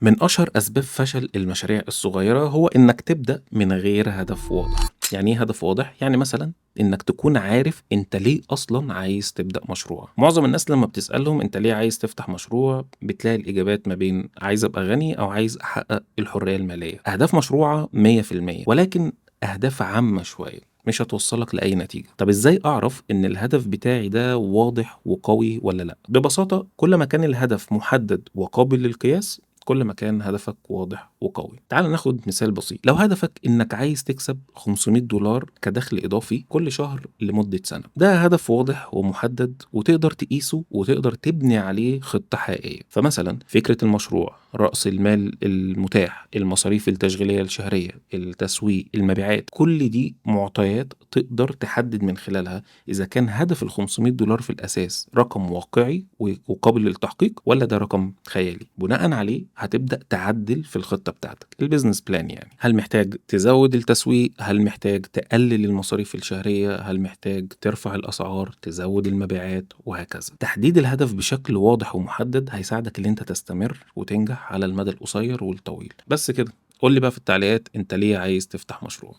من أشهر أسباب فشل المشاريع الصغيرة هو إنك تبدأ من غير هدف واضح. يعني إيه هدف واضح؟ يعني مثلا إنك تكون عارف أنت ليه أصلا عايز تبدأ مشروع. معظم الناس لما بتسألهم أنت ليه عايز تفتح مشروع بتلاقي الإجابات ما بين عايز أبقى غني أو عايز أحقق الحرية المالية. أهداف مشروعة 100%، ولكن أهداف عامة شوية مش هتوصلك لأي نتيجة. طب إزاي أعرف إن الهدف بتاعي ده واضح وقوي ولا لأ؟ ببساطة كل ما كان الهدف محدد وقابل للقياس كل ما كان هدفك واضح وقوي. تعال ناخد مثال بسيط. لو هدفك انك عايز تكسب $500 كدخل اضافي كل شهر لمدة سنة، ده هدف واضح ومحدد وتقدر تقيسه وتقدر تبني عليه خطة حقيقية. فمثلا فكرة المشروع، رأس المال المتاح، المصاريف التشغيلية الشهرية، التسويق، المبيعات، كل دي معطيات تقدر تحدد من خلالها إذا كان هدف $500 في الأساس رقم واقعي وقابل للتحقيق ولا ده رقم خيالي. بناء عليه هتبدأ تعدل في الخطة بتاعتك، البيزنس بلان. يعني هل محتاج تزود التسويق؟ هل محتاج تقلل المصاريف الشهرية؟ هل محتاج ترفع الأسعار، تزود المبيعات؟ وهكذا. تحديد الهدف بشكل واضح ومحدد هيساعدك ان انت تستمر وتنجح على المدى القصير والطويل. بس كده. قول لي بقى في التعليقات انت ليه عايز تفتح مشروع.